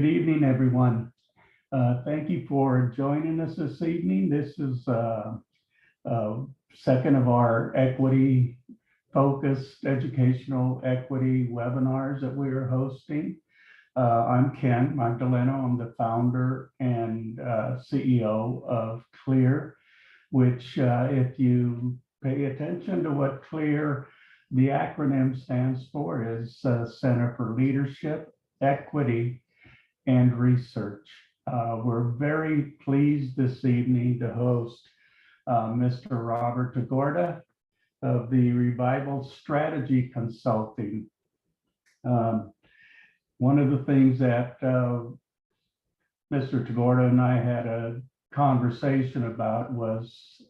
Good evening, everyone. Thank you for joining us this evening. This is second of our equity-focused educational equity webinars that we are hosting. I'm Ken Magdaleno. I'm the founder and CEO of CLEAR, which if you pay attention to what CLEAR, the acronym stands for, is Center for Leadership, Equity, and Research. We're very pleased this evening to host Mr. Robert Tagorda of the Revival Strategy Consulting. One of the things that Mr. Tagorda and I had a conversation about was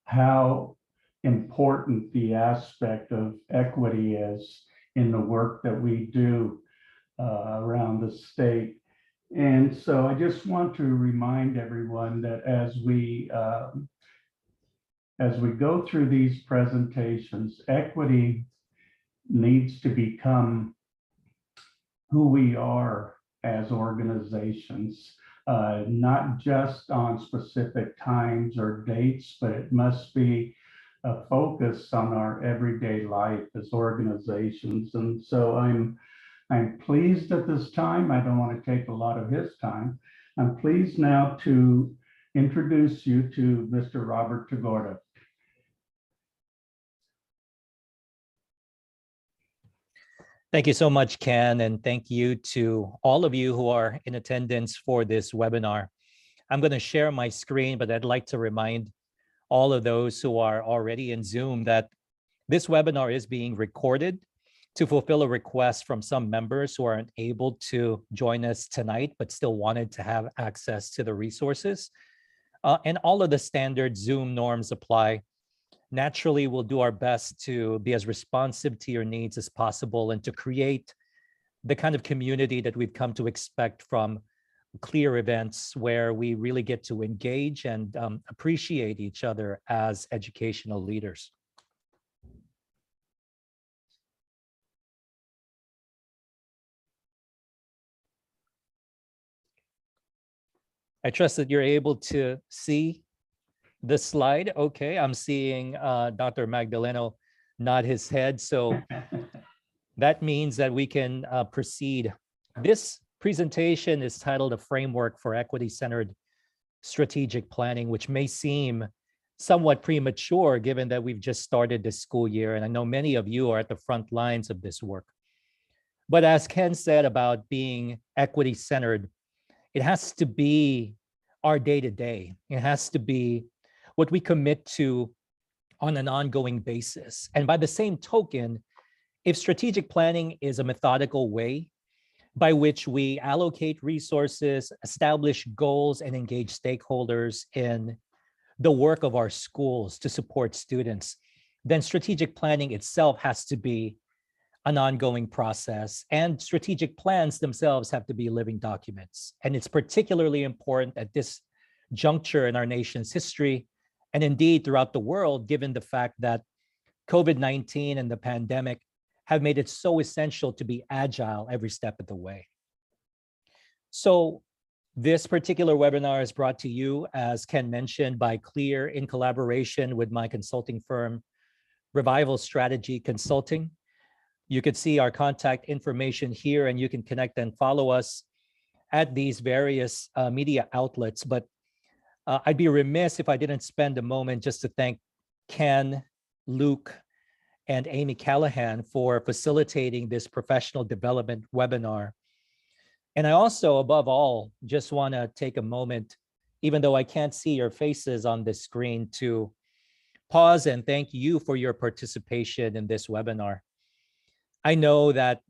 how important the aspect of equity is in the work that we do around the state. And so I just want to remind everyone that as we go through these presentations, equity needs to become who we are as organizations, not just on specific times or dates, but it must be a focus on our everyday life as organizations. And so I'm pleased at this time. I don't want to take a lot of his time. I'm pleased now to introduce you to Mr. Robert Tagorda. Thank you so much, Ken, and thank you to all of you who are in attendance for this webinar. I'm going to share my screen, but I'd like to remind all of those who are already in Zoom that this webinar is being recorded to fulfill a request from some members who aren't able to join us tonight, but still wanted to have access to the resources. And all of the standard Zoom norms apply. Naturally, we'll do our best to be as responsive to your needs as possible and to create the kind of community that we've come to expect from CLEAR events where we really get to engage and appreciate each other as educational leaders. I trust that you're able to see the slide. Okay, I'm seeing Dr. Magdaleno nod his head. So that means that we can proceed. This presentation is titled A Framework for Equity-Centered Strategic Planning, which may seem somewhat premature given that we've just started this school year. And I know many of you are at the front lines of this work. But as Ken said about being equity-centered, it has to be our day-to-day. It has to be what we commit to on an ongoing basis. And by the same token, if strategic planning is a methodical way by which we allocate resources, establish goals, and engage stakeholders in the work of our schools to support students, then strategic planning itself has to be an ongoing process, and strategic plans themselves have to be living documents. And it's particularly important at this juncture in our nation's history, and indeed throughout the world, given the fact that COVID-19 and the pandemic have made it so essential to be agile every step of the way. So this particular webinar is brought to you, as Ken mentioned, by CLEAR in collaboration with my consulting firm, Revival Strategy Consulting. You could see our contact information here, and you can connect and follow us at these various media outlets. But I'd be remiss if I didn't spend a moment just to thank Ken, Luke, and Amy Callahan for facilitating this professional development webinar. And I also, above all, just want to take a moment, even though I can't see your faces on the screen, to pause and thank you for your participation in this webinar. I know that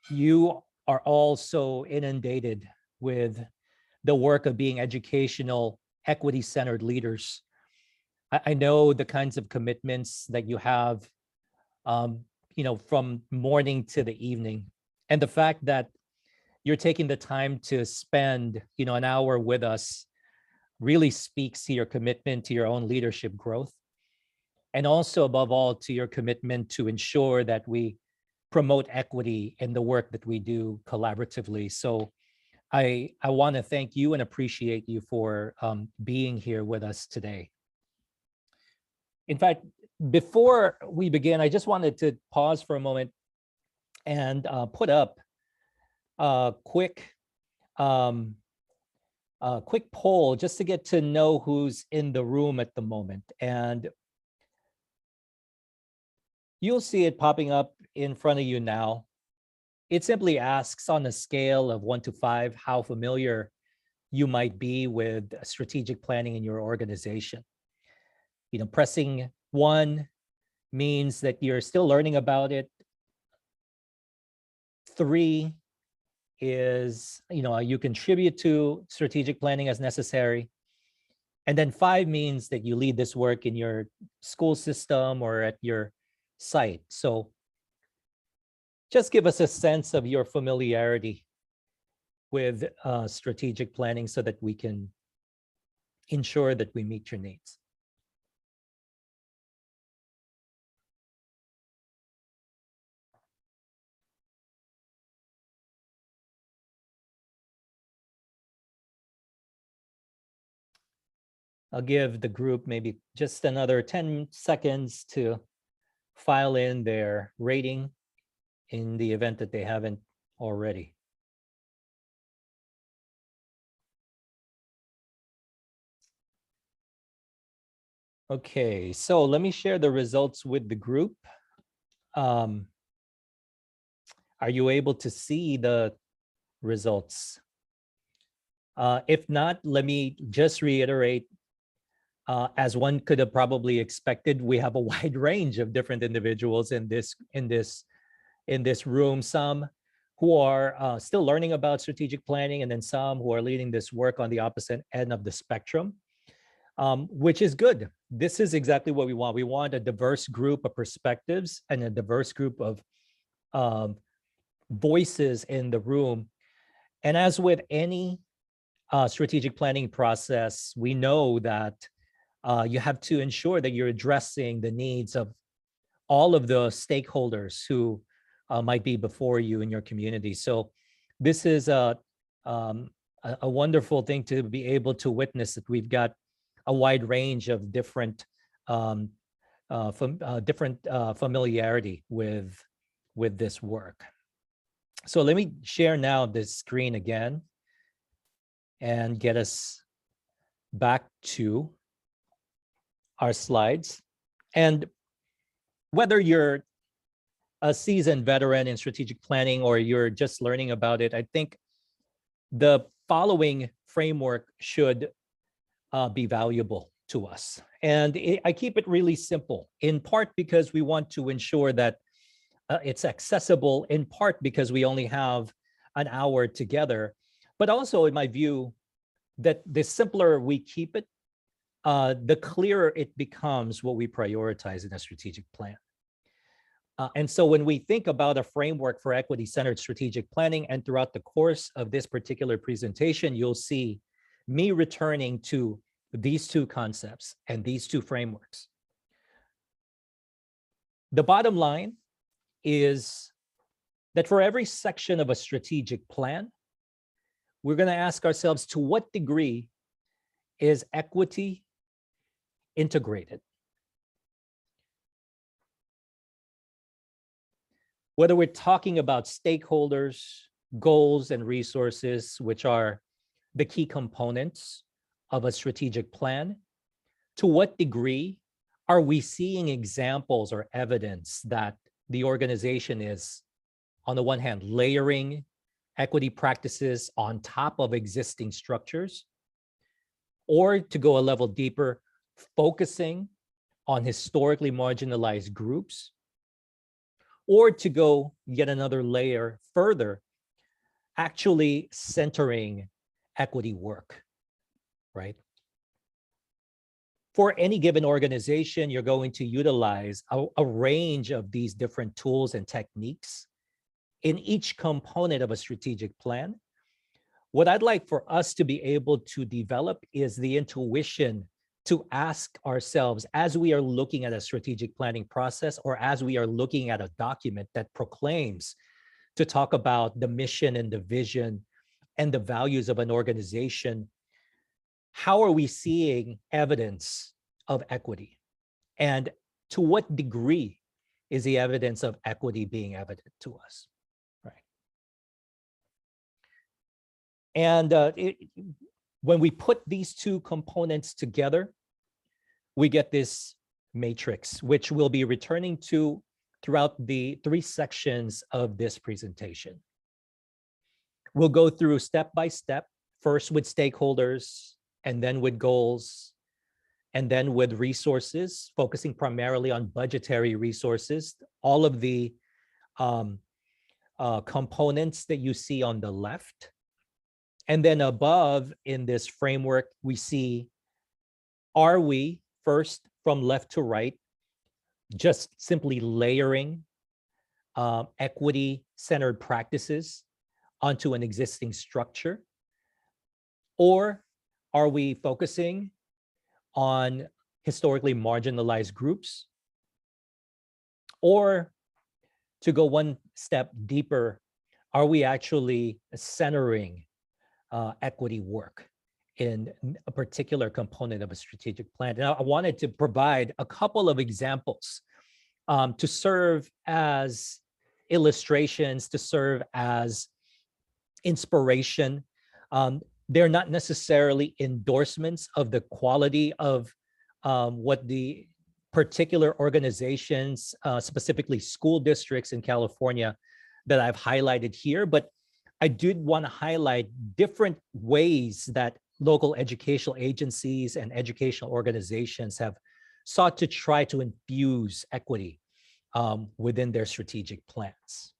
you are all so inundated with the work of being educational, equity-centered leaders. I know the kinds of commitments that you have, from morning to the evening, and the fact that you're taking the time to spend, an hour with us really speaks to your commitment to your own leadership growth, and also, above all, to your commitment to ensure that we promote equity in the work that we do collaboratively. So I want to thank you and appreciate you for being here with us today. In fact, before we begin, I just wanted to pause for a moment and put up a quick poll just to get to know who's in the room at the moment. And you'll see it popping up in front of you now. It simply asks on a scale of 1 to 5 how familiar you might be with strategic planning in your organization. You know, pressing 1 means that you're still learning about it. 3 is, you know, you contribute to strategic planning as necessary. And then 5 means that you lead this work in your school system or at your site. So just give us a sense of your familiarity with strategic planning so that we can ensure that we meet your needs. I'll give the group maybe just another 10 seconds to file in their rating in the event that they haven't already. Okay, so let me share the results with the group. Are you able to see the results? If not, let me just reiterate, as one could have probably expected, we have a wide range of different individuals in this room. Some who are still learning about strategic planning, and then some who are leading this work on the opposite end of the spectrum, which is good. This is exactly what we want. We want a diverse group of perspectives and a diverse group of voices in the room. And as with any strategic planning process, we know that you have to ensure that you're addressing the needs of all of the stakeholders who might be before you in your community. So this is a wonderful thing to be able to witness, that we've got a wide range of different familiarity with this work. So let me share now this screen again and get us back to our slides. And whether you're a seasoned veteran in strategic planning or you're just learning about it, I think the following framework should be valuable to us. And I keep it really simple, in part because we want to ensure that it's accessible, in part because we only have an hour together, but also in my view, that the simpler we keep it, the clearer it becomes what we prioritize in a strategic plan. And so when we think about a framework for equity-centered strategic planning, and throughout the course of this particular presentation, you'll see me returning to these 2 concepts and these 2 frameworks. The bottom line is that for every section of a strategic plan, we're going to ask ourselves, to what degree is equity integrated? Whether we're talking about stakeholders, goals, and resources, which are the key components of a strategic plan, to what degree are we seeing examples or evidence that the organization is, on the one hand, layering equity practices on top of existing structures, or to go a level deeper, focusing on historically marginalized groups, or to go yet another layer further, actually centering equity work, right? For any given organization, you're going to utilize a range of these different tools and techniques in each component of a strategic plan. What I'd like for us to be able to develop is the intuition to ask ourselves, as we are looking at a strategic planning process, or as we are looking at a document that proclaims to talk about the mission and the vision and the values of an organization, how are we seeing evidence of equity? And to what degree is the evidence of equity being evident to us, right? And when we put these two components together, we get this matrix, which we'll be returning to throughout the 3 sections of this presentation. We'll go through step by step, first with stakeholders, and then with goals, and then with resources, focusing primarily on budgetary resources, all of the components that you see on the left. And then above in this framework, we see, are we, first from left to right, just simply layering equity-centered practices onto an existing structure? Or are we focusing on historically marginalized groups? Or to go one step deeper, are we actually centering equity work in a particular component of a strategic plan? Now, I wanted to provide a couple of examples to serve as illustrations, to serve as inspiration. They're not necessarily endorsements of the quality of what the particular organizations, specifically school districts in California, that I've highlighted here, but I did want to highlight different ways that local educational agencies and educational organizations have sought to try to infuse equity within their strategic plans.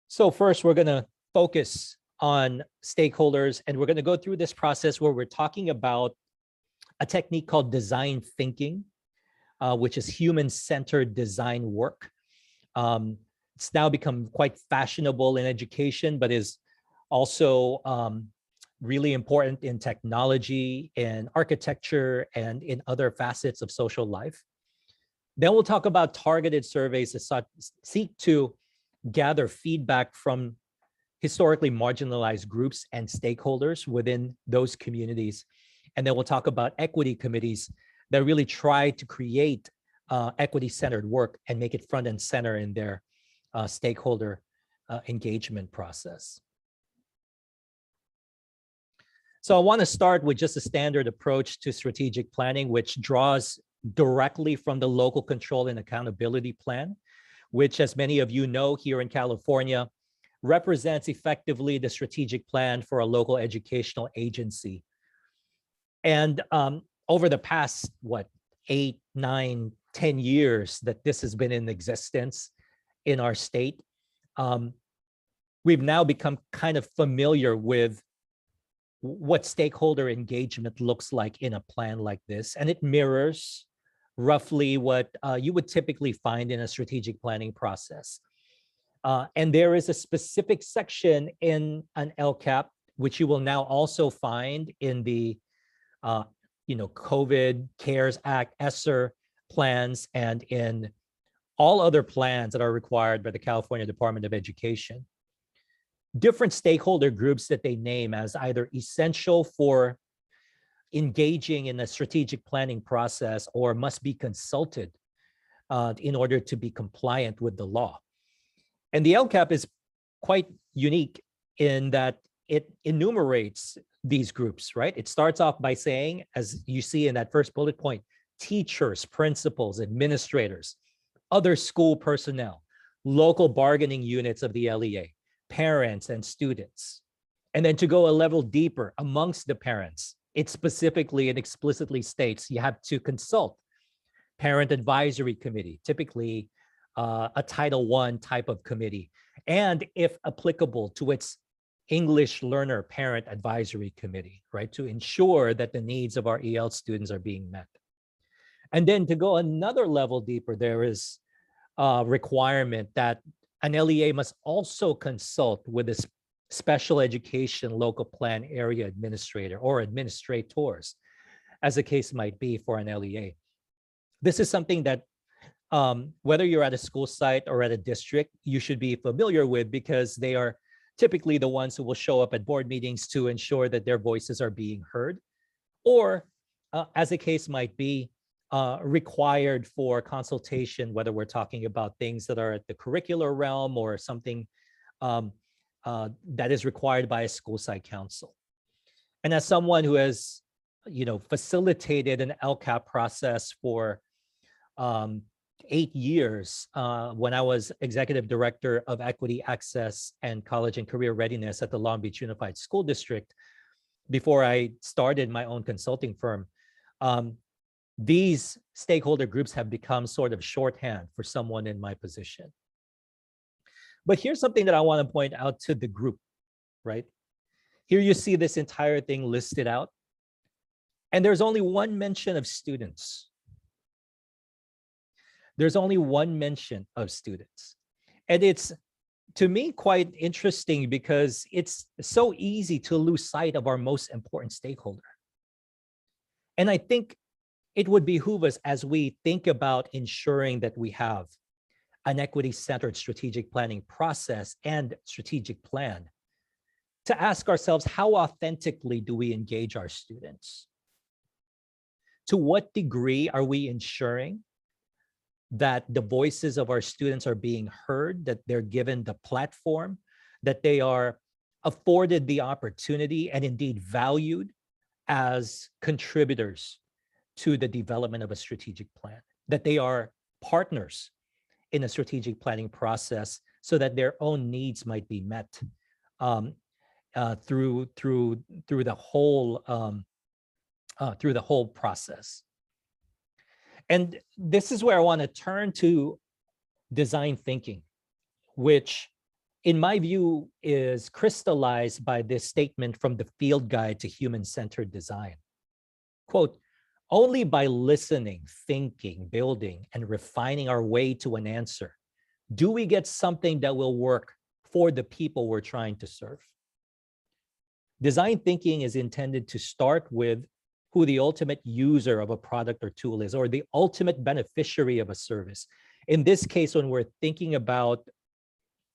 So first, we're going to focus on stakeholders, and we're going to go through this process where we're talking about a technique called design thinking, which is human-centered design work. It's now become quite fashionable in education, but is also really important in technology, in architecture, and in other facets of social life. Then we'll talk about targeted surveys that seek to gather feedback from historically marginalized groups and stakeholders within those communities. And then we'll talk about equity committees that really try to create equity-centered work and make it front and center in their stakeholder engagement process. So I want to start with just a standard approach to strategic planning, which draws directly from the local control and accountability plan, which, as many of you know, here in California, represents effectively the strategic plan for a local educational agency. And over the past, 8, 9, 10 years that this has been in existence in our state, we've now become kind of familiar with what stakeholder engagement looks like in a plan like this. And it mirrors roughly what you would typically find in a strategic planning process. And there is a specific section in an LCAP, which you will now also find in the COVID, CARES Act, ESSER plans, and in all other plans that are required by the California Department of Education. Different stakeholder groups that they name as either essential for engaging in a strategic planning process or must be consulted in order to be compliant with the law. And the LCAP is quite unique in that it enumerates these groups, right? It starts off by saying, as you see in that first bullet point, teachers, principals, administrators, other school personnel, local bargaining units of the LEA, parents and students. And then to go a level deeper amongst the parents, it specifically and explicitly states you have to consult parent advisory committee, typically a Title I type of committee, and if applicable to its English learner parent advisory committee, right? To ensure that the needs of our EL students are being met. And then to go another level deeper, there is a requirement that an LEA must also consult with a special education local plan area administrator or administrators, as the case might be for an LEA. This is something that whether you're at a school site or at a district, you should be familiar with, because they are typically the ones who will show up at board meetings to ensure that their voices are being heard, or as the case might be, required for consultation, whether we're talking about things that are at the curricular realm or something that is required by a school site council. And as someone who has, facilitated an LCAP process for 8 years, when I was executive director of equity, access, and college and career readiness at the Long Beach Unified School District, before I started my own consulting firm, these stakeholder groups have become sort of shorthand for someone in my position. But here's something that I want to point out to the group, right? Here you see this entire thing listed out, and there's only one mention of students. There's only one mention of students. And it's, to me, quite interesting because it's so easy to lose sight of our most important stakeholder. And I think it would behoove us, as we think about ensuring that we have an equity-centered strategic planning process and strategic plan, to ask ourselves, how authentically do we engage our students? To what degree are we ensuring that the voices of our students are being heard, that they're given the platform, that they are afforded the opportunity and indeed valued as contributors to the development of a strategic plan, that they are partners in a strategic planning process so that their own needs might be met through the whole process. And this is where I want to turn to design thinking, which in my view is crystallized by this statement from the Field Guide to Human-Centered Design. Quote, "Only by listening, thinking, building, and refining our way to an answer do we get something that will work for the people we're trying to serve." Design thinking is intended to start with who the ultimate user of a product or tool is, or the ultimate beneficiary of a service. In this case, when we're thinking about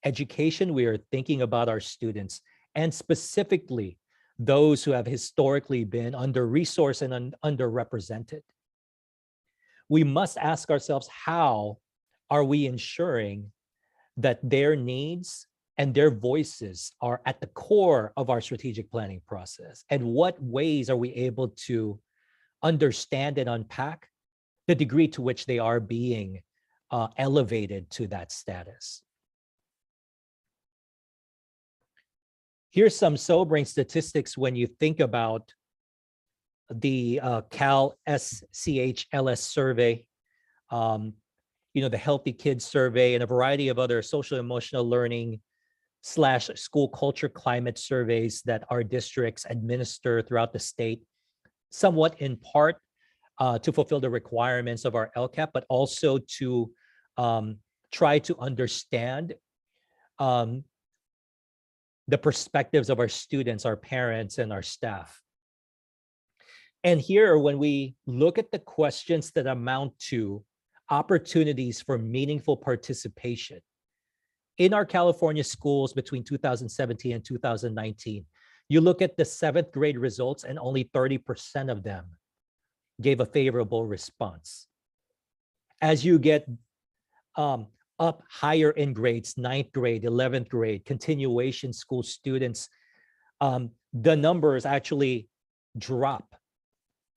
education, we are thinking about our students, and specifically those who have historically been under-resourced and underrepresented. We must ask ourselves, how are we ensuring that their needs and their voices are at the core of our strategic planning process? And what ways are we able to understand and unpack the degree to which they are being elevated to that status? Here's some sobering statistics when you think about the Cal SCHLS survey, the Healthy Kids survey, and a variety of other social emotional learning / school culture climate surveys that our districts administer throughout the state, somewhat in part to fulfill the requirements of our LCAP, but also to try to understand the perspectives of our students, our parents, and our staff. And here, when we look at the questions that amount to opportunities for meaningful participation in our California schools between 2017 and 2019, you look at the 7th grade results, and only 30% of them gave a favorable response. As you get up higher in grades, 9th grade, 11th grade, continuation school students, the numbers actually drop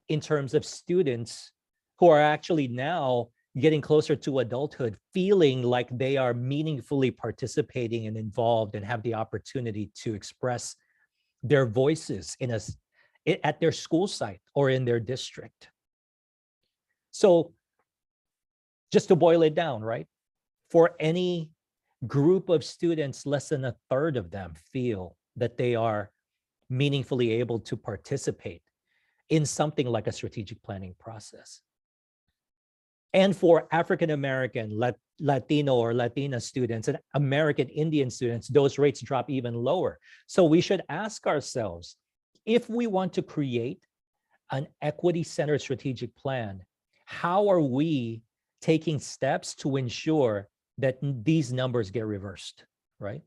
in terms of students who are actually now getting closer to adulthood, feeling like they are meaningfully participating and involved and have the opportunity to express their voices at their school site or in their district. So just to boil it down, right? For any group of students, less than a third of them feel that they are meaningfully able to participate in something like a strategic planning process. And for African American, Latino or Latina students, and American Indian students, those rates drop even lower. So we should ask ourselves, if we want to create an equity-centered strategic plan, how are we taking steps to ensure that these numbers get reversed, right?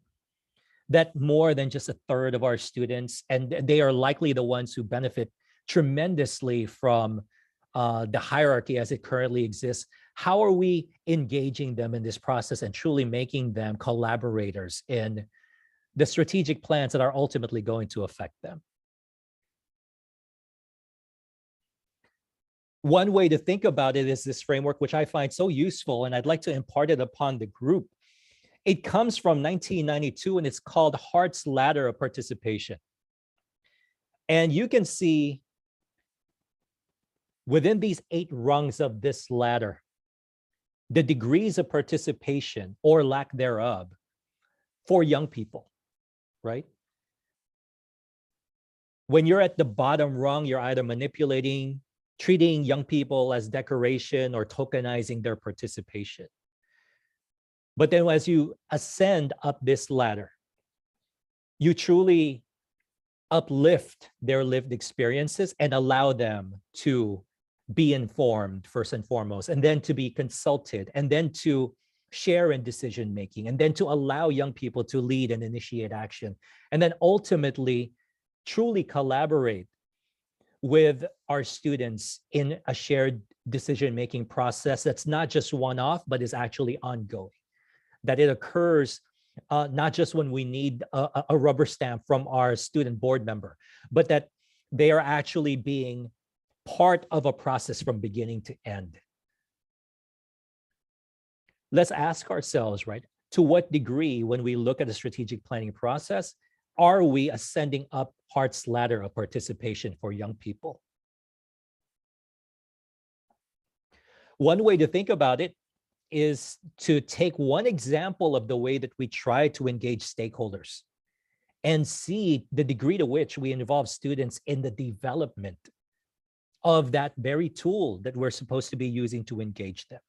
That more than just a third of our students, and they are likely the ones who benefit tremendously from the hierarchy as it currently exists. How are we engaging them in this process and truly making them collaborators in the strategic plans that are ultimately going to affect them? One way to think about it is this framework, which I find so useful, and I'd like to impart it upon the group. It comes from 1992, and it's called Hart's Ladder of Participation. And you can see within these 8 rungs of this ladder, the degrees of participation or lack thereof for young people, right? When you're at the bottom rung, you're either manipulating, treating young people as decoration, or tokenizing their participation. But then as you ascend up this ladder, you truly uplift their lived experiences and allow them to be informed first and foremost, and then to be consulted, and then to share in decision making, and then to allow young people to lead and initiate action, and then ultimately truly collaborate with our students in a shared decision-making process that's not just one-off, but is actually ongoing. That it occurs not just when we need a rubber stamp from our student board member, but that they are actually being part of a process from beginning to end. Let's ask ourselves, right, to what degree, when we look at a strategic planning process, are we ascending up Hart's ladder of participation for young people? One way to think about it is to take one example of the way that we try to engage stakeholders and see the degree to which we involve students in the development of that very tool that we're supposed to be using to engage them,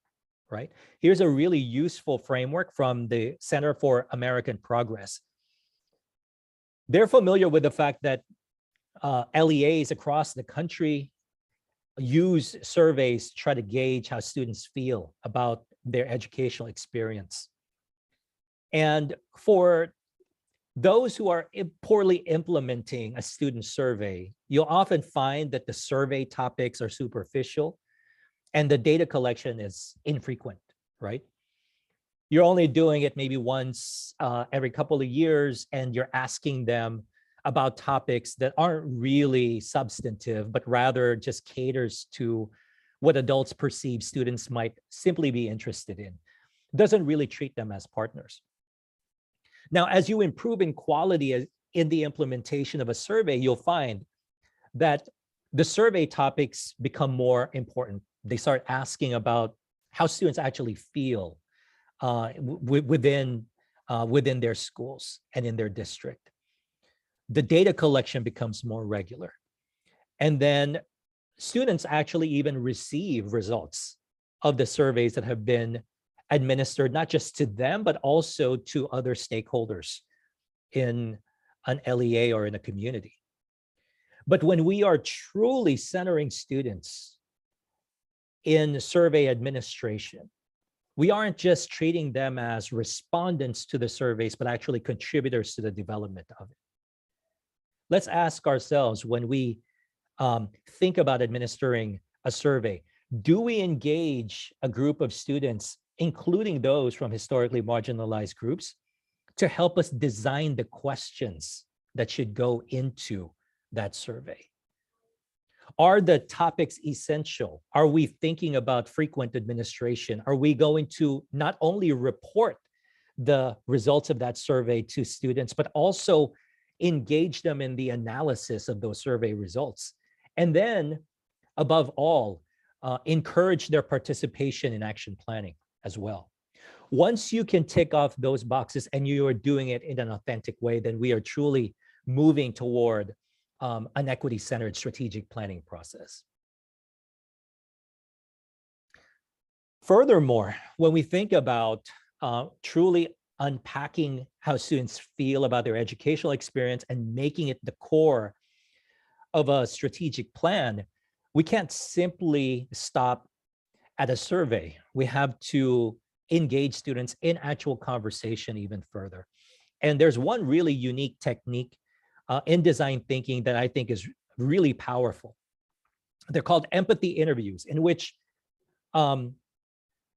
right? Here's a really useful framework from the Center for American Progress. They're familiar with the fact that LEAs across the country use surveys to try to gauge how students feel about their educational experience. And for those who are poorly implementing a student survey, you'll often find that the survey topics are superficial and the data collection is infrequent, right? You're only doing it maybe once every couple of years, and you're asking them about topics that aren't really substantive, but rather just caters to what adults perceive students might simply be interested in. Doesn't really treat them as partners. Now, as you improve in quality in the implementation of a survey, you'll find that the survey topics become more important. They start asking about how students actually feel within their schools and in their district. The data collection becomes more regular. And then students actually even receive results of the surveys that have been administered, not just to them, but also to other stakeholders in an LEA or in a community. But when we are truly centering students in survey administration, we aren't just treating them as respondents to the surveys, but actually contributors to the development of it. Let's ask ourselves, when we think about administering a survey, do we engage a group of students, including those from historically marginalized groups, to help us design the questions that should go into that survey? Are the topics essential? Are we thinking about frequent administration? Are we going to not only report the results of that survey to students, but also engage them in the analysis of those survey results? And then, above all, encourage their participation in action planning as well. Once you can tick off those boxes and you are doing it in an authentic way, then we are truly moving toward an equity-centered strategic planning process. Furthermore, when we think about truly unpacking how students feel about their educational experience and making it the core of a strategic plan, we can't simply stop at a survey. we have to engage students in actual conversation even further. And there's one really unique technique in design thinking that I think is really powerful. They're called empathy interviews, in which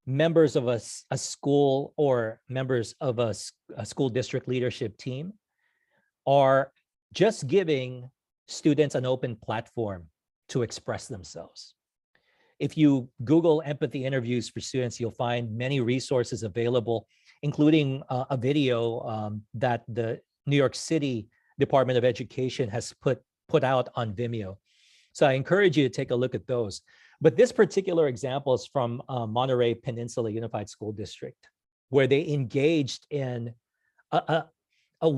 members of a school or members of a school district leadership team are just giving students an open platform to express themselves. If you Google empathy interviews for students, you'll find many resources available, including a video that the New York City Department of Education has put out on Vimeo. So I encourage you to take a look at those. But this particular example is from Monterey Peninsula Unified School District, where they engaged in a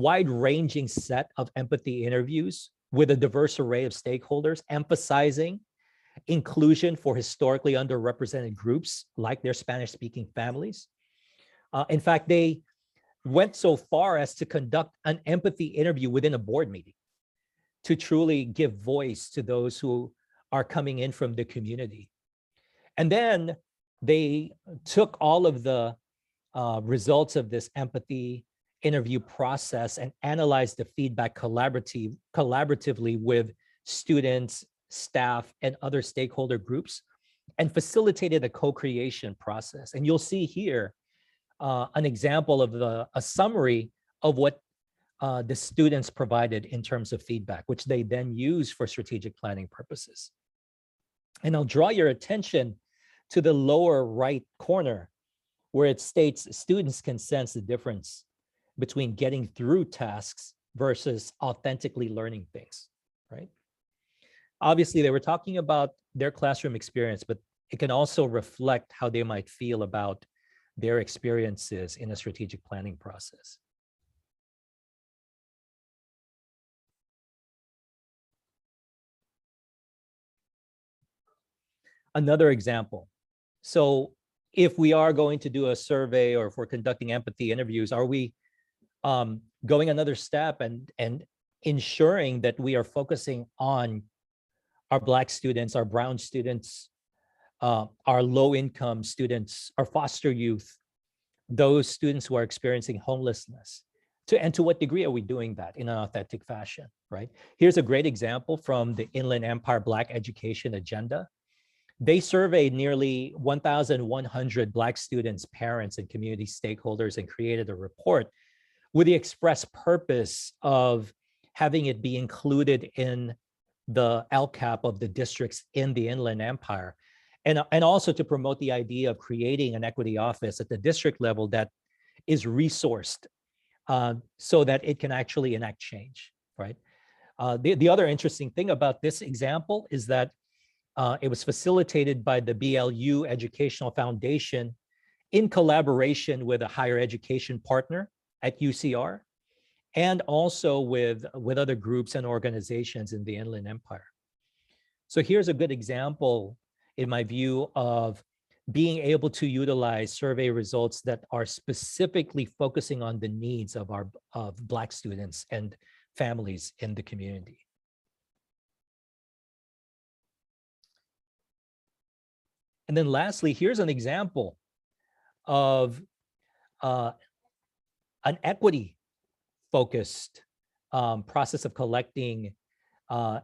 wide-ranging set of empathy interviews with a diverse array of stakeholders, emphasizing inclusion for historically underrepresented groups like their Spanish-speaking families. In fact, they went so far as to conduct an empathy interview within a board meeting to truly give voice to those who are coming in from the community. And then they took all of the results of this empathy interview process and analyzed the feedback collaboratively with students, staff, and other stakeholder groups, and facilitated a co-creation process. And you'll see here an example of a summary of what the students provided in terms of feedback, which they then use for strategic planning purposes. And I'll draw your attention to the lower right corner, where it states students can sense the difference between getting through tasks versus authentically learning things, right? Obviously, they were talking about their classroom experience, but it can also reflect how they might feel about their experiences in a strategic planning process. Another example. So if we are going to do a survey, or if we're conducting empathy interviews, are we going another step and ensuring that we are focusing on our Black students, our brown students, our low-income students, our foster youth, those students who are experiencing homelessness? And to what degree are we doing that in an authentic fashion, right? Here's a great example from the Inland Empire Black Education Agenda. They surveyed nearly 1,100 Black students, parents, and community stakeholders, and created a report with the express purpose of having it be included in the LCAP of the districts in the Inland Empire, and also to promote the idea of creating an equity office at the district level that is resourced so that it can actually enact change, right? The other interesting thing about this example is that it was facilitated by the BLU Educational Foundation in collaboration with a higher education partner at UCR, and also with other groups and organizations in the Inland Empire. So here's a good example, in my view, of being able to utilize survey results that are specifically focusing on the needs of Black students and families in the community. And then lastly, here's an example of an equity-focused process of collecting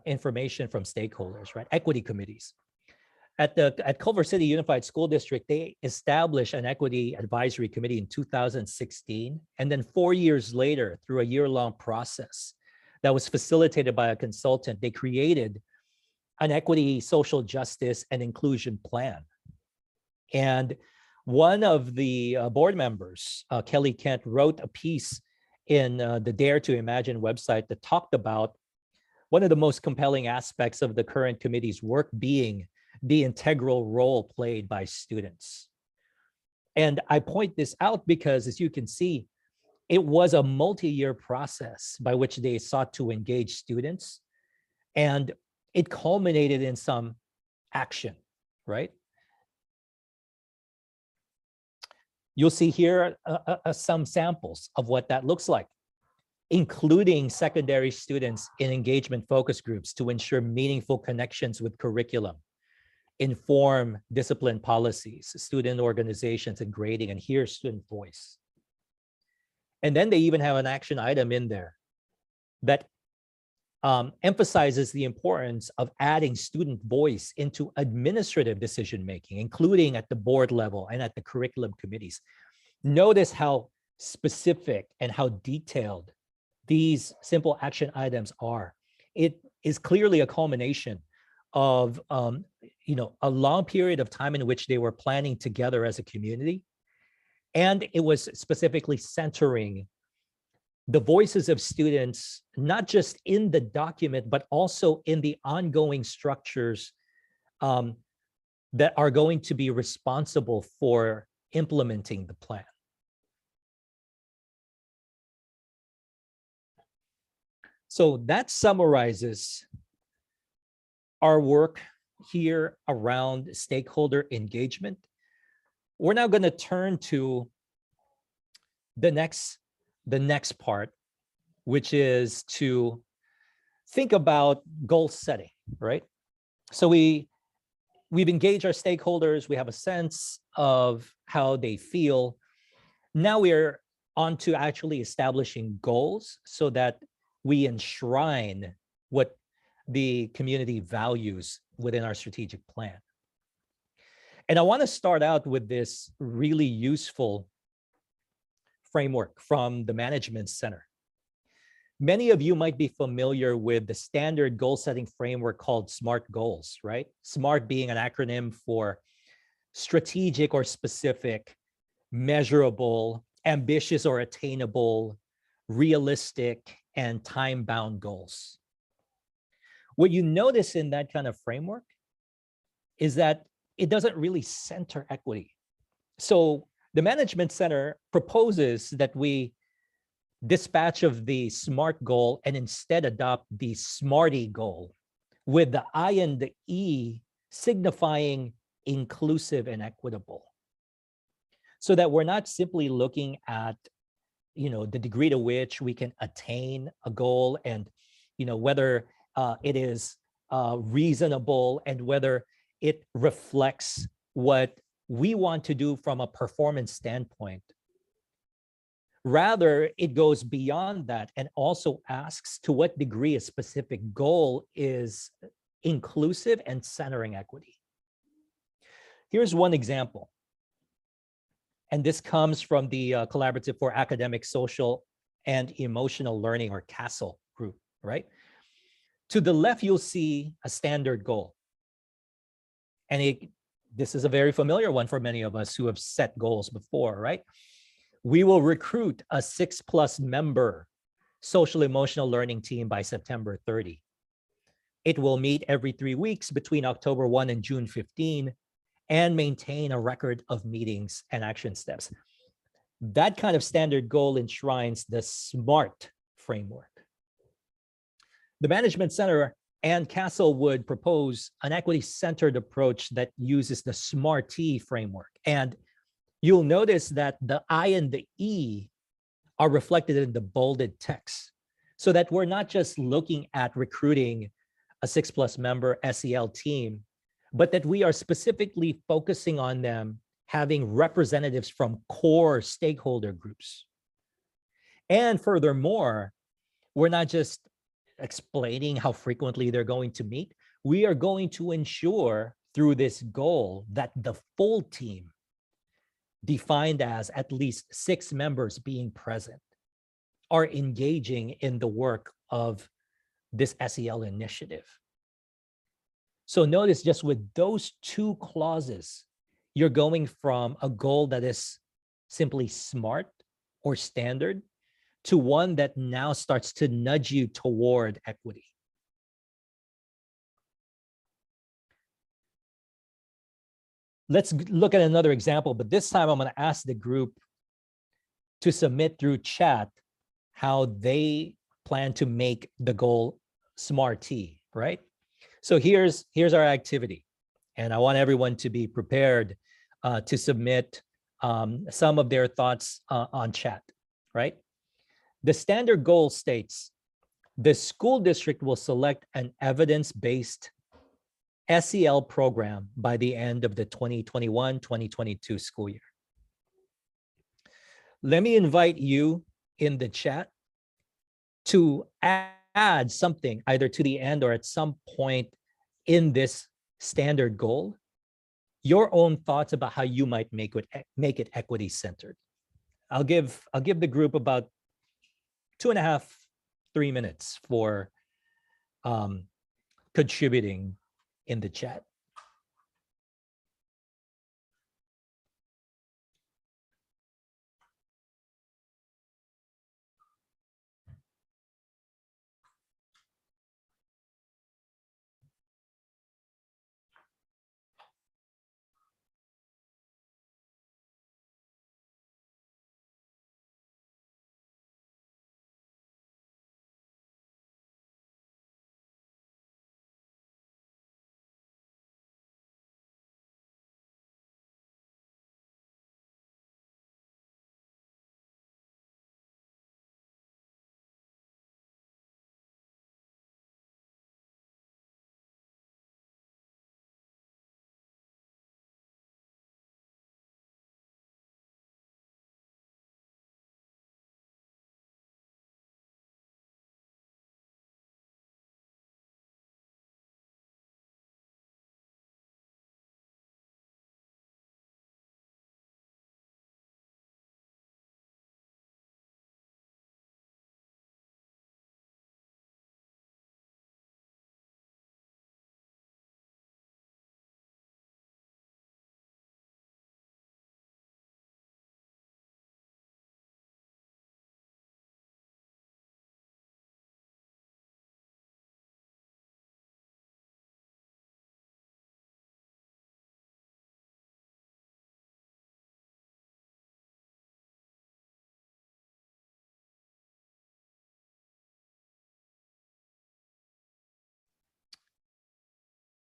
information from stakeholders, right? Equity committees. At Culver City Unified School District, they established an equity advisory committee in 2016. And then 4 years later, through a year-long process that was facilitated by a consultant, they created an equity, social justice, and inclusion plan. And one of the board members, Kelly Kent, wrote a piece in the Dare to Imagine website that talked about one of the most compelling aspects of the current committee's work being the integral role played by students. And I point this out because, as you can see, it was a multi-year process by which they sought to engage students, and it culminated in some action, right? You'll see here some samples of what that looks like, including secondary students in engagement focus groups to ensure meaningful connections with curriculum, inform discipline policies, student organizations, and grading, and hear student voice. And then they even have an action item in there that emphasizes the importance of adding student voice into administrative decision-making, including at the board level and at the curriculum committees. Notice how specific and how detailed these simple action items are. It is clearly a culmination of a long period of time in which they were planning together as a community. And it was specifically centering the voices of students, not just in the document, but also in the ongoing structures that are going to be responsible for implementing the plan. So that summarizes our work here around stakeholder engagement. We're now going to turn to the next part, which is to think about goal setting, right? So we've engaged our stakeholders. We have a sense of how they feel. Now we're on to actually establishing goals so that we enshrine what the community values within our strategic plan. And I want to start out with this really useful framework from the Management Center. Many of you might be familiar with the standard goal setting framework called SMART goals, right? SMART being an acronym for strategic or specific, measurable, ambitious or attainable, realistic, and time-bound goals. What you notice in that kind of framework is that it doesn't really center equity. So the Management Center proposes that we dispatch of the SMART goal and instead adopt the SMARTY goal, with the I and the E signifying inclusive and equitable. So that we're not simply looking at the degree to which we can attain a goal and whether it is reasonable and whether it reflects what we want to do from a performance standpoint. Rather, it goes beyond that and also asks to what degree a specific goal is inclusive and centering equity. Here's one example. And this comes from the Collaborative for Academic, Social, and Emotional Learning, or CASEL group, right? To the left, you'll see a standard goal. And this is a very familiar one for many of us who have set goals before, right? We will recruit a 6+ member social emotional learning team by September 30. It will meet every 3 weeks between October 1 and June 15 and maintain a record of meetings and action steps. That kind of standard goal enshrines the SMART framework. The Management Center and CASEL would propose an equity-centered approach that uses the SMART-T framework. And you'll notice that the I and the E are reflected in the bolded text, so that we're not just looking at recruiting a 6+ member SEL team, but that we are specifically focusing on them having representatives from core stakeholder groups. And furthermore, we're not just explaining how frequently they're going to meet. We are going to ensure through this goal that the full team, defined as at least 6 members being present, are engaging in the work of this SEL initiative. So notice, just with those 2 clauses, you're going from a goal that is simply SMART or standard to one that now starts to nudge you toward equity. Let's look at another example, but this time I'm going to ask the group to submit through chat how they plan to make the goal SMART-T, right? So here's our activity, and I want everyone to be prepared to submit some of their thoughts on chat, right? The standard goal states, the school district will select an evidence-based SEL program by the end of the 2021-2022 school year. Let me invite you in the chat to add something either to the end or at some point in this standard goal, your own thoughts about how you might make it equity centered. I'll give the group about 2.5, 3 minutes for contributing in the chat.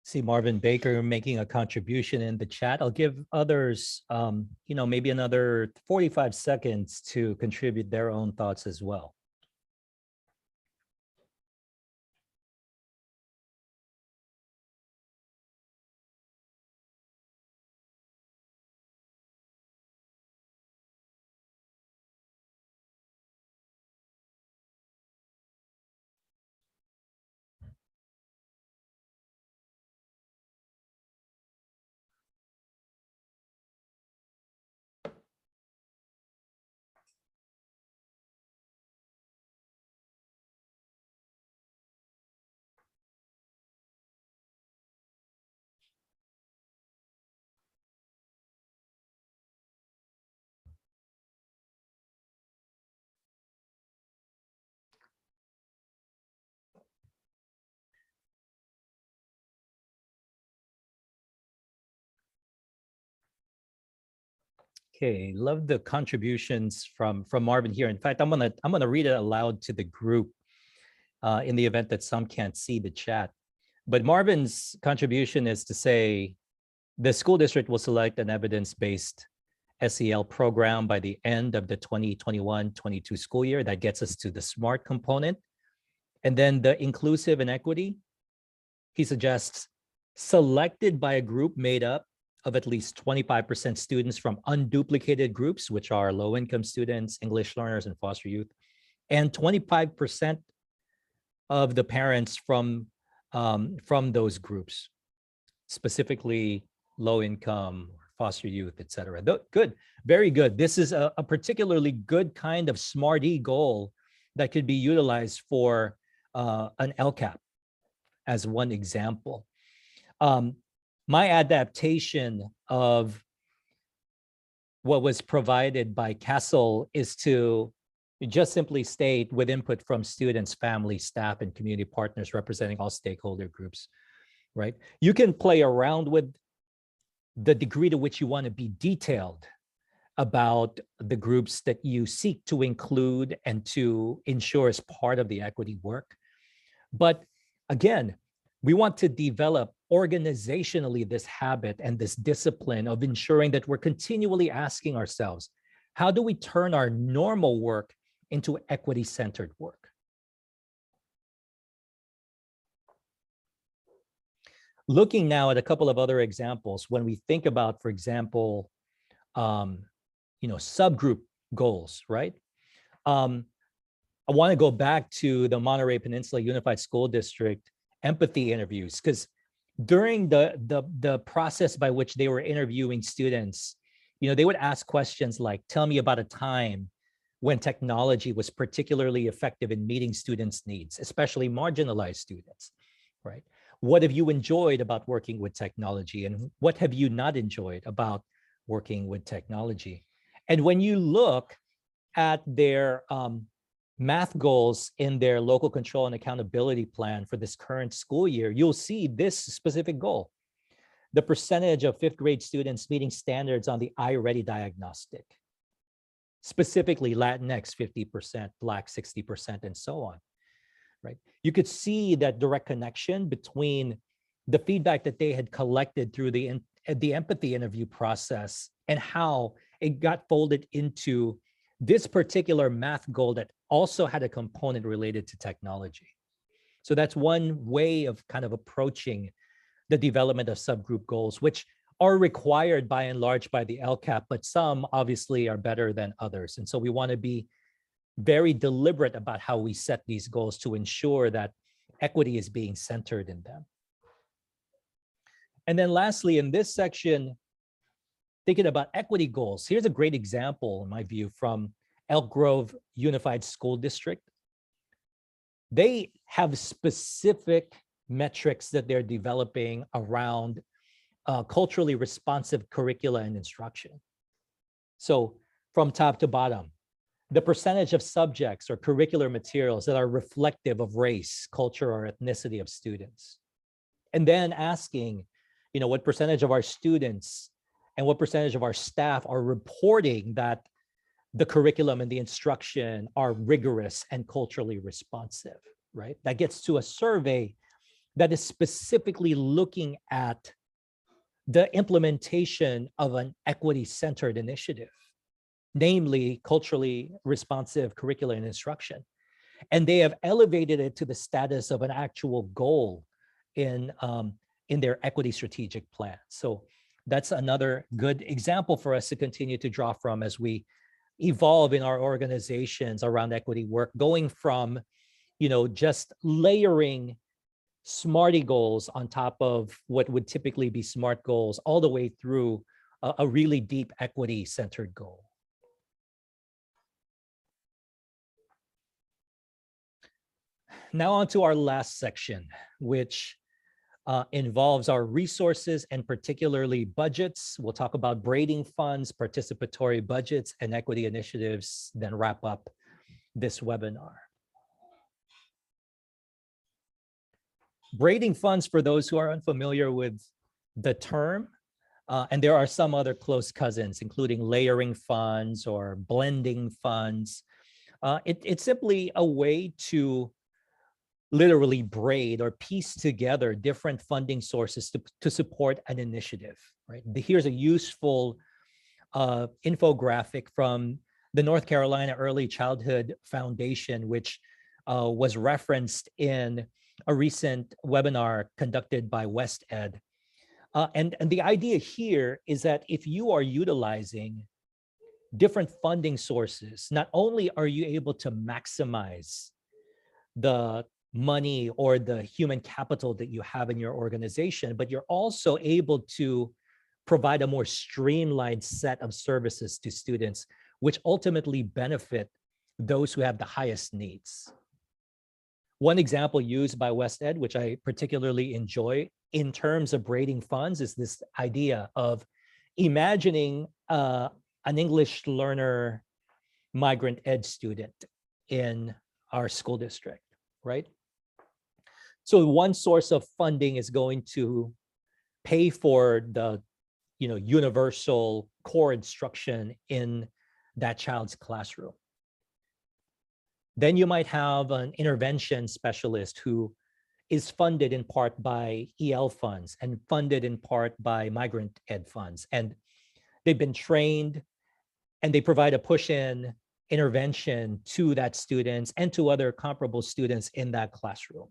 See Marvin Baker making a contribution in the chat. I'll give others, maybe another 45 seconds to contribute their own thoughts as well. Okay, love the contributions from Marvin here. In fact, I'm gonna read it aloud to the group in the event that some can't see the chat. But Marvin's contribution is to say the school district will select an evidence-based SEL program by the end of the 2021-22 school year. That gets us to the SMART component. And then the inclusive and equity, he suggests selected by a group made up of at least 25% students from unduplicated groups, which are low-income students, English learners, and foster youth, and 25% of the parents from those groups, specifically low-income, foster youth, et cetera. Good, very good. This is a particularly good kind of SMART-y goal that could be utilized for an LCAP as one example. My adaptation of what was provided by Castle is to just simply state with input from students, family, staff, and community partners representing all stakeholder groups, right? You can play around with the degree to which you want to be detailed about the groups that you seek to include and to ensure as part of the equity work. But again, we want to develop organizationally this habit and this discipline of ensuring that we're continually asking ourselves, how do we turn our normal work into equity-centered work? Looking now at a couple of other examples, when we think about, for example, subgroup goals, right? I want to go back to the Monterey Peninsula Unified School District empathy interviews, because during the process by which they were interviewing students, they would ask questions like, tell me about a time when technology was particularly effective in meeting students' needs, especially marginalized students, right? What have you enjoyed about working with technology, and what have you not enjoyed about working with technology? And when you look at their math goals in their local control and accountability plan for this current school year, you'll see this specific goal: the percentage of fifth grade students meeting standards on the iReady diagnostic, specifically Latinx 50%, Black 60%, and so on, right? You could see that direct connection between the feedback that they had collected through the empathy interview process and how it got folded into this particular math goal that also had a component related to technology. So that's one way of kind of approaching the development of subgroup goals, which are required by and large by the LCAP, but some obviously are better than others. And so we want to be very deliberate about how we set these goals to ensure that equity is being centered in them. And then lastly, in this section, thinking about equity goals, here's a great example, in my view, from Elk Grove Unified School District. They have specific metrics that they're developing around culturally responsive curricula and instruction. So from top to bottom, the percentage of subjects or curricular materials that are reflective of race, culture, or ethnicity of students. And then asking, what percentage of our students and what percentage of our staff are reporting that the curriculum and the instruction are rigorous and culturally responsive, right? That gets to a survey that is specifically looking at the implementation of an equity-centered initiative, namely culturally responsive curriculum and instruction. And they have elevated it to the status of an actual goal in their equity strategic plan. So that's another good example for us to continue to draw from as we evolve in our organizations around equity work, going from, just layering SMARTY goals on top of what would typically be SMART goals, all the way through a really deep equity-centered goal. Now on to our last section, which involves our resources and particularly budgets. We'll talk about braiding funds, participatory budgets, and equity initiatives, then wrap up this webinar. Braiding funds, for those who are unfamiliar with the term, and there are some other close cousins, including layering funds or blending funds. It's simply a way to literally braid or piece together different funding sources to support an initiative, right? Here's a useful infographic from the North Carolina Early Childhood Foundation, which was referenced in a recent webinar conducted by West Ed. And the idea here is that if you are utilizing different funding sources, not only are you able to maximize the money or the human capital that you have in your organization, but you're also able to provide a more streamlined set of services to students, which ultimately benefit those who have the highest needs. One example used by West Ed, which I particularly enjoy in terms of braiding funds, is this idea of imagining an English learner migrant ed student in our school district, right? So one source of funding is going to pay for the universal core instruction in that child's classroom. Then you might have an intervention specialist who is funded in part by EL funds and funded in part by migrant ed funds. And they've been trained and they provide a push-in intervention to that students and to other comparable students in that classroom.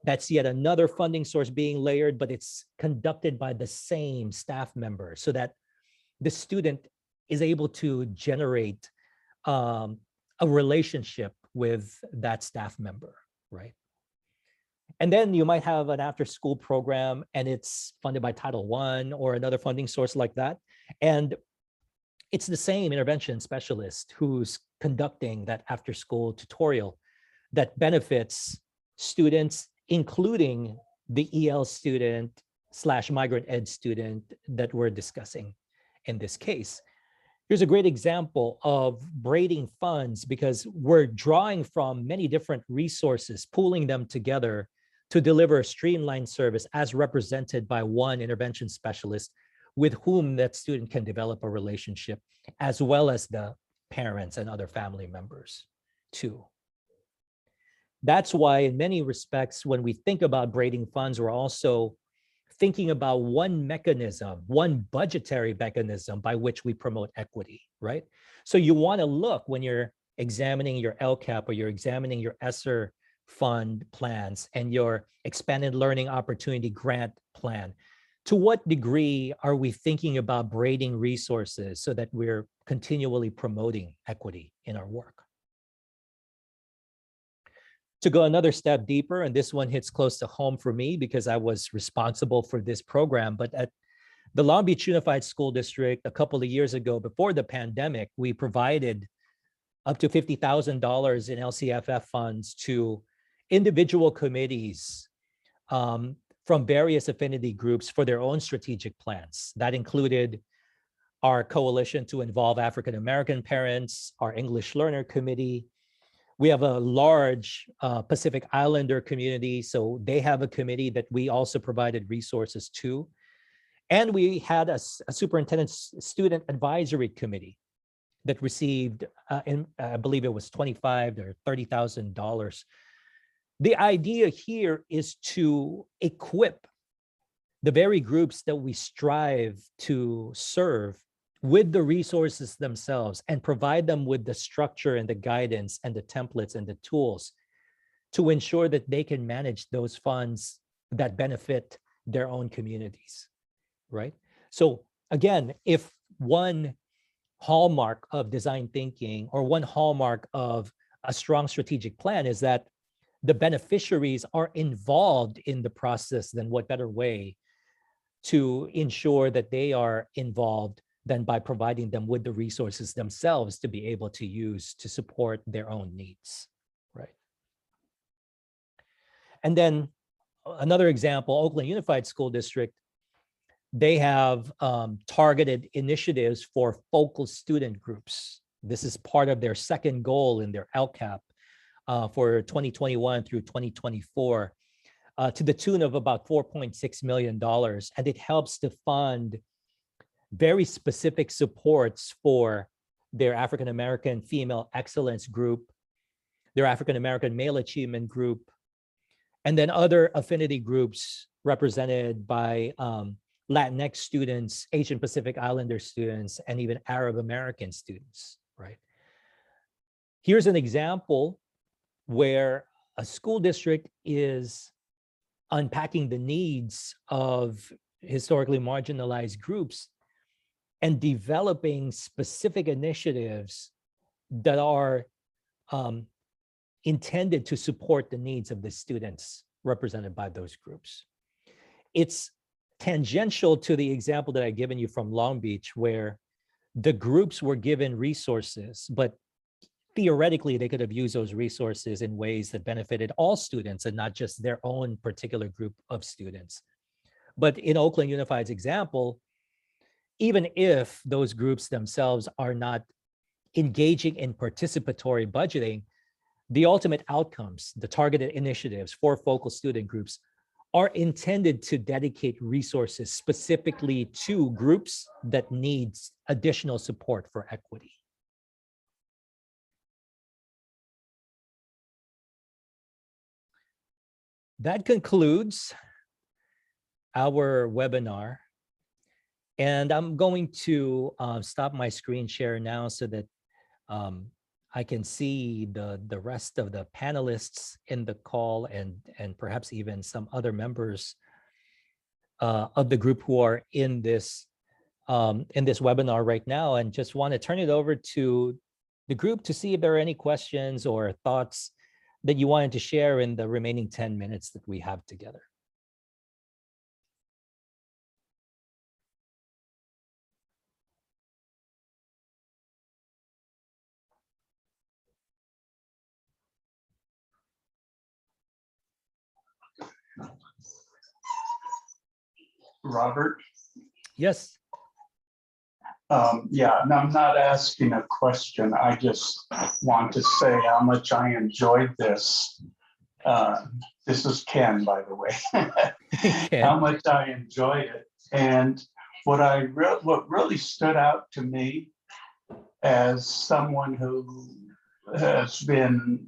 That's yet another funding source being layered, but it's conducted by the same staff member so that the student is able to generate a relationship with that staff member, right? And then you might have an after school program and it's funded by Title I or another funding source like that. And it's the same intervention specialist who's conducting that after school tutorial that benefits students, including the EL student / migrant ed student that we're discussing in this case. Here's a great example of braiding funds because we're drawing from many different resources, pooling them together to deliver a streamlined service as represented by one intervention specialist with whom that student can develop a relationship, as well as the parents and other family members too. That's why in many respects, when we think about braiding funds, we're also thinking about one mechanism, one budgetary mechanism by which we promote equity, right? So you want to look when you're examining your LCAP or you're examining your ESSER fund plans and your expanded learning opportunity grant plan, to what degree are we thinking about braiding resources so that we're continually promoting equity in our work? To go another step deeper, and this one hits close to home for me because I was responsible for this program, but at the Long Beach Unified School District a couple of years ago, before the pandemic, we provided up to $50,000 in LCFF funds to individual committees from various affinity groups for their own strategic plans. That included our coalition to involve African American parents, our English Learner Committee. We have a large Pacific Islander community, so they have a committee that we also provided resources to. And we had a superintendent student advisory committee that received, I believe it was $25,000 or $30,000. The idea here is to equip the very groups that we strive to serve with the resources themselves and provide them with the structure and the guidance and the templates and the tools to ensure that they can manage those funds that benefit their own communities, right? So again, if one hallmark of design thinking or one hallmark of a strong strategic plan is that the beneficiaries are involved in the process, then what better way to ensure that they are involved than by providing them with the resources themselves to be able to use to support their own needs, right? And then another example, Oakland Unified School District, they have targeted initiatives for focal student groups. This is part of their second goal in their LCAP for 2021 through 2024 to the tune of about $4.6 million. And it helps to fund very specific supports for their African American female excellence group, their African American male achievement group, and then other affinity groups represented by Latinx students, Asian Pacific Islander students, and even Arab American students, right? Here's an example where a school district is unpacking the needs of historically marginalized groups and developing specific initiatives that are intended to support the needs of the students represented by those groups. It's tangential to the example that I've given you from Long Beach, where the groups were given resources, but theoretically they could have used those resources in ways that benefited all students and not just their own particular group of students. But in Oakland Unified's example, even if those groups themselves are not engaging in participatory budgeting, the ultimate outcomes, the targeted initiatives for focal student groups, are intended to dedicate resources specifically to groups that need additional support for equity. That concludes our webinar. And I'm going to stop my screen share now so that I can see the rest of the panelists in the call and perhaps even some other members of the group who are in this webinar right now, and just want to turn it over to the group to see if there are any questions or thoughts that you wanted to share in the remaining 10 minutes that we have together. Robert? Yes. Yeah, and I'm not asking a question. I just want to say how much I enjoyed this. This is Ken, by the way. How much I enjoyed it. And what really stood out to me as someone who has been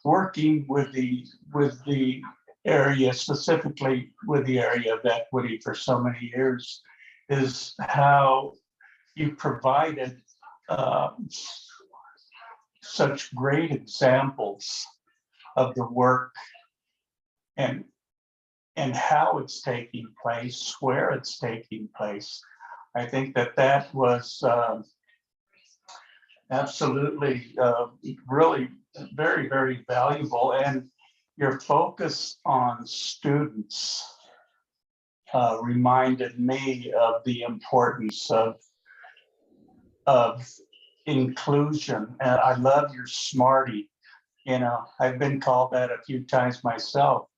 working with the area, specifically with the area of equity for so many years, is how you provided such great examples of the work and how it's taking place, where it's taking place. I think that was absolutely really very, very valuable. And your focus on students reminded me of the importance of inclusion. And I love your smarty. You know, I've been called that a few times myself,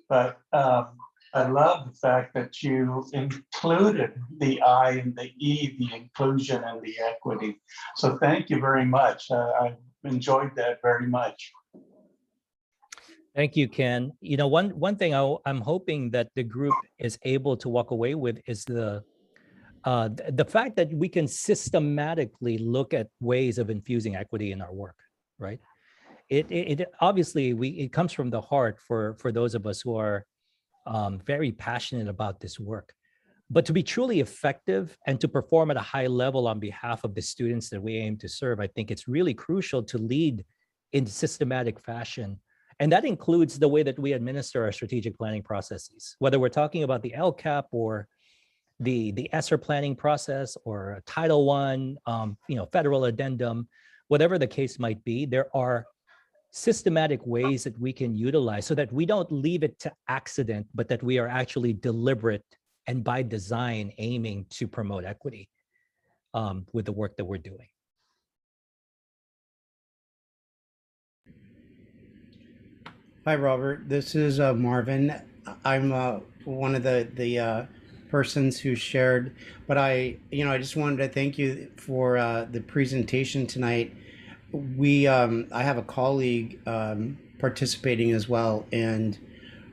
but I love the fact that you included the I and the E, the inclusion and the equity. So thank you very much. I enjoyed that very much. Thank you, Ken. You know, one thing I'm hoping that the group is able to walk away with is the fact that we can systematically look at ways of infusing equity in our work, right? It obviously it comes from the heart for those of us who are very passionate about this work. But to be truly effective and to perform at a high level on behalf of the students that we aim to serve, I think it's really crucial to lead in systematic fashion. And that includes the way that we administer our strategic planning processes, whether we're talking about the LCAP or the ESSER planning process or a Title I, federal addendum, whatever the case might be, there are systematic ways that we can utilize so that we don't leave it to accident, but that we are actually deliberate and by design aiming to promote equity with the work that we're doing. Hi, Robert. This is Marvin. I'm one of the persons who shared, but I just wanted to thank you for the presentation tonight. I have a colleague participating as well, and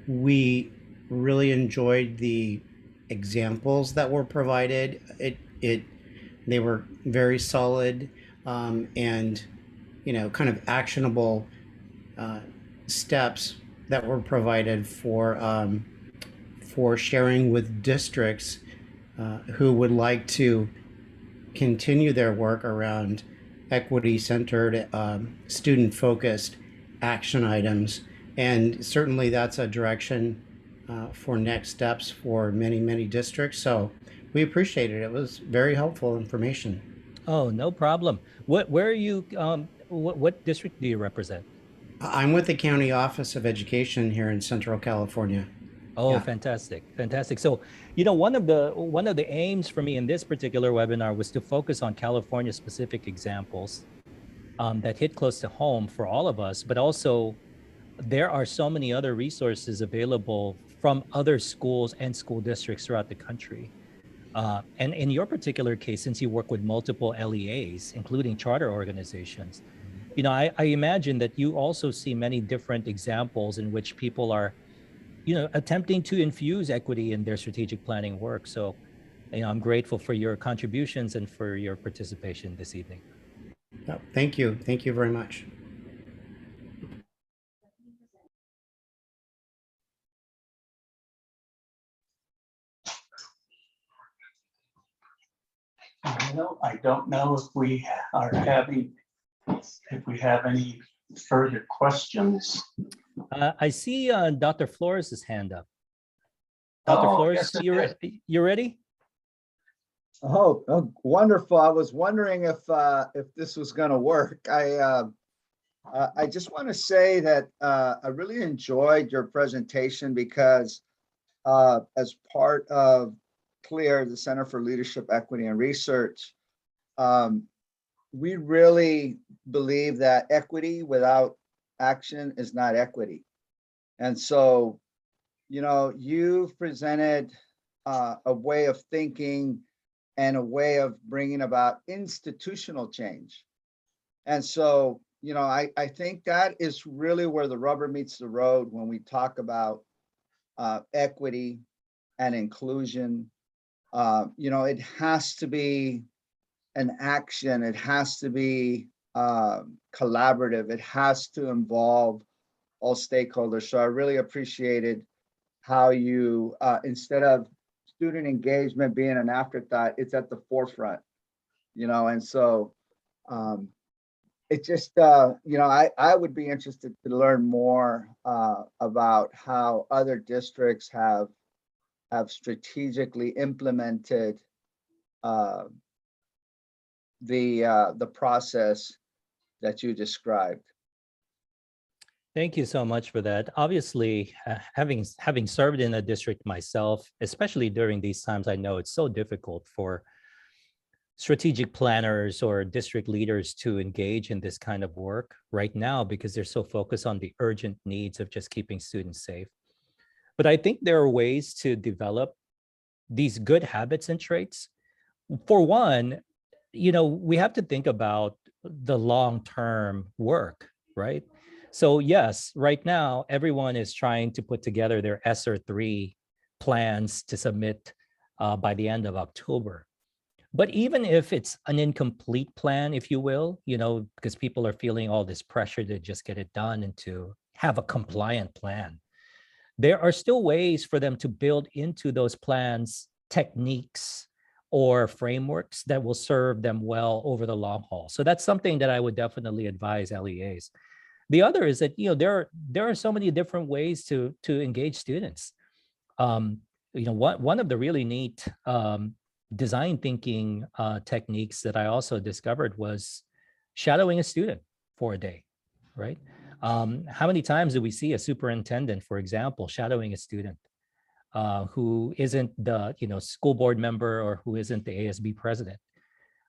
we really enjoyed the examples that were provided. They were very solid, and kind of actionable steps that were provided for sharing with districts who would like to continue their work around equity-centered, student-focused action items. And certainly that's a direction for next steps for many, many districts. So we appreciate it. It was very helpful information. Oh, no problem. Where are you, what district do you represent? I'm with the County Office of Education here in Central California. Oh, Yeah. fantastic. Fantastic. So, one of the aims for me in this particular webinar was to focus on California specific examples that hit close to home for all of us, but also there are so many other resources available from other schools and school districts throughout the country. And in your particular case, since you work with multiple LEAs, including charter organizations, I imagine that you also see many different examples in which people are, attempting to infuse equity in their strategic planning work. So, I'm grateful for your contributions and for your participation this evening. Thank you. Thank you very much. I don't know if we have any further questions. I see Dr. Flores' hand up. Dr. Oh, Flores, yes, it you is. you ready? Oh, wonderful. I was wondering if this was going to work. I just want to say that I really enjoyed your presentation because as part of CLEAR, the Center for Leadership, Equity, and Research, we really believe that equity without action is not equity. And so, you know, you've presented a way of thinking and a way of bringing about institutional change. And so, you know, I think that is really where the rubber meets the road when we talk about equity and inclusion. You know, it has to be an action. It has to be collaborative. It has to involve all stakeholders. So I really appreciated how you, instead of student engagement being an afterthought, it's at the forefront, you know, and so it just, you know, I would be interested to learn more about how other districts have strategically implemented the process that you described. Thank you so much for that. Obviously, having served in a district myself, especially during these times, I know it's so difficult for strategic planners or district leaders to engage in this kind of work right now because they're so focused on the urgent needs of just keeping students safe. But I think there are ways to develop these good habits and traits. For one, you know, we have to think about the long-term work, right? So yes, right now, everyone is trying to put together their ESSER 3 plans to submit by the end of October. But even if it's an incomplete plan, if you will, you know, because people are feeling all this pressure to just get it done and to have a compliant plan, there are still ways for them to build into those plans techniques or frameworks that will serve them well over the long haul. So that's something that I would definitely advise LEAs. The other is that, you know, there are so many different ways to engage students. You know, one of the really neat design thinking techniques that I also discovered was shadowing a student for a day, right? How many times do we see a superintendent, for example, shadowing a student who isn't the, you know, school board member or who isn't the ASB president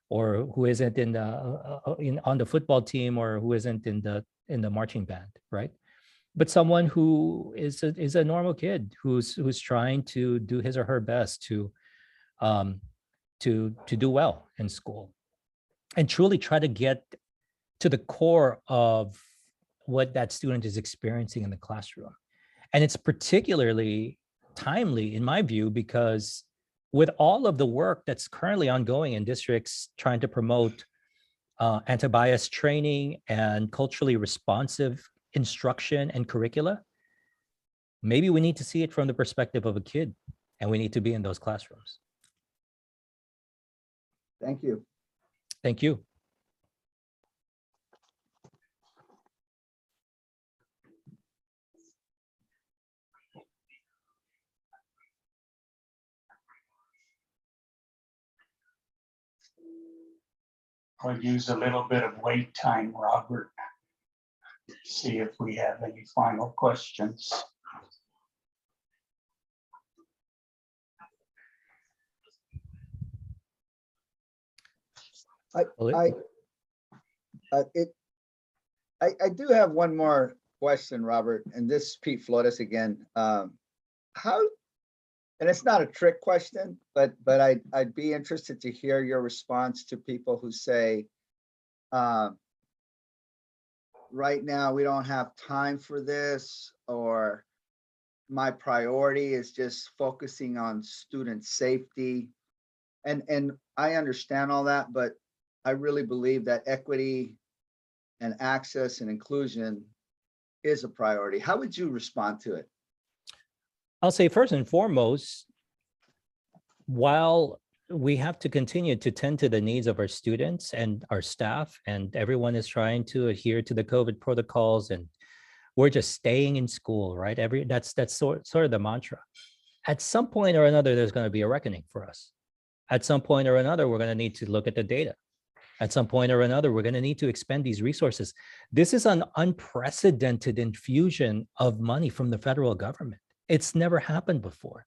or who isn't in the on the football team or who isn't in the marching band, right? But someone who is a normal kid who's trying to do his or her best to do well in school and truly try to get to the core of what that student is experiencing in the classroom. And it's particularly timely in my view, because with all of the work that's currently ongoing in districts trying to promote anti-bias training and culturally responsive instruction and curricula, maybe we need to see it from the perspective of a kid and we need to be in those classrooms. Thank you. Thank you. I'll use a little bit of wait time, Robert. See if we have any final questions. I do have one more question, Robert, and this is Pete Flores again. How, and it's not a trick question, but I'd be interested to hear your response to people who say, right now we don't have time for this, or my priority is just focusing on student safety. And I understand all that, but I really believe that equity and access and inclusion is a priority. How would you respond to it? I'll say first and foremost, while we have to continue to tend to the needs of our students and our staff, and everyone is trying to adhere to the COVID protocols, and we're just staying in school, right? That's sort of the mantra. At some point or another, there's going to be a reckoning for us. At some point or another, we're going to need to look at the data. At some point or another, we're going to need to expend these resources. This is an unprecedented infusion of money from the federal government. It's never happened before.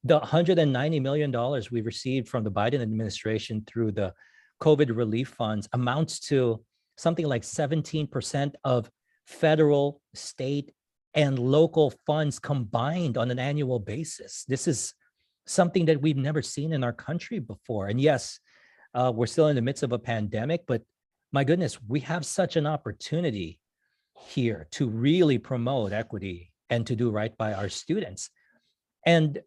The $190 million we've received from the Biden administration through the COVID relief funds amounts to something like 17% of federal, state, and local funds combined on an annual basis. This is something that we've never seen in our country before. And yes, we're still in the midst of a pandemic, but my goodness, we have such an opportunity here to really promote equity and to do right by our students. And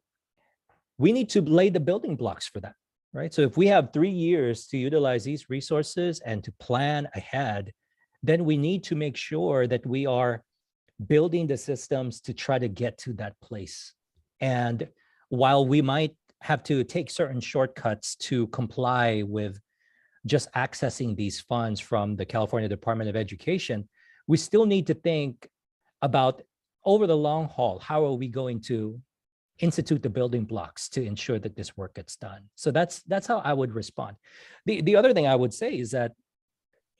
we need to lay the building blocks for that, right? So if we have 3 years to utilize these resources and to plan ahead, then we need to make sure that we are building the systems to try to get to that place. And while we might have to take certain shortcuts to comply with just accessing these funds from the California Department of Education, we still need to think about, over the long haul, how are we going to institute the building blocks to ensure that this work gets done? So that's how I would respond. The other thing I would say is that,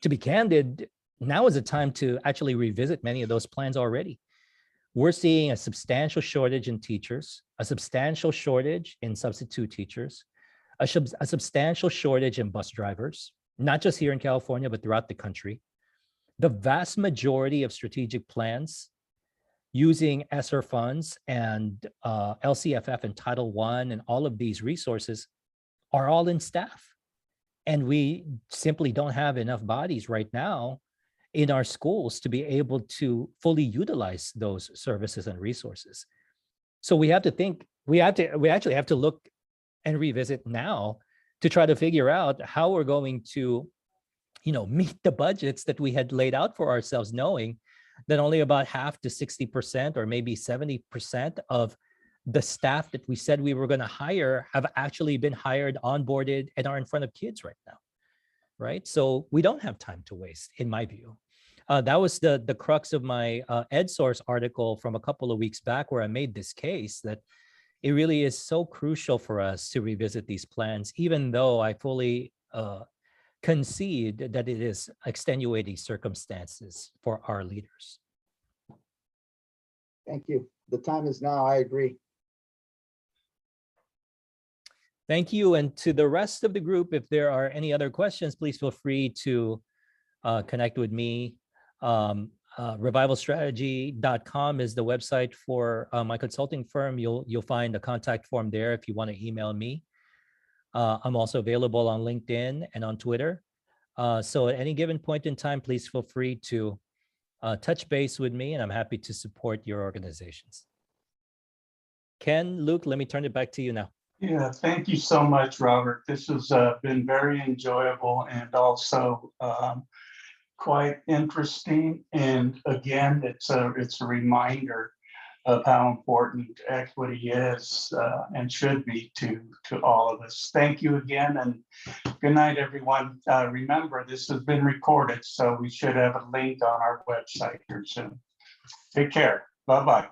to be candid, now is the time to actually revisit many of those plans already. We're seeing a substantial shortage in teachers, a substantial shortage in substitute teachers, a substantial shortage in bus drivers, not just here in California, but throughout the country. The vast majority of strategic plans using ESSER funds and LCFF and Title I and all of these resources are all in staff. And we simply don't have enough bodies right now in our schools to be able to fully utilize those services and resources. So we have to think, we actually have to look and revisit now to try to figure out how we're going to, meet the budgets that we had laid out for ourselves, knowing that only about half to 60% or maybe 70% of the staff that we said we were going to hire have actually been hired, onboarded, and are in front of kids right now, right? So we don't have time to waste, in my view. That was the crux of my EdSource article from a couple of weeks back, where I made this case that it really is so crucial for us to revisit these plans, even though I fully concede that it is extenuating circumstances for our leaders. Thank you. The time is now. I agree. Thank you. And to the rest of the group, if there are any other questions, please feel free to connect with me. Revivalstrategy.com is the website for my consulting firm. You'll find a contact form there if you want to email me. I'm also available on LinkedIn and on Twitter. So at any given point in time, please feel free to touch base with me, and I'm happy to support your organizations. Ken, Luke, let me turn it back to you now. Yeah, thank you so much, Robert. This has been very enjoyable and also quite interesting. And again, it's a reminder of how important equity is and should be to all of us. Thank you again, and good night, everyone. Remember, this has been recorded, so we should have a link on our website here soon. Take care. Bye-bye.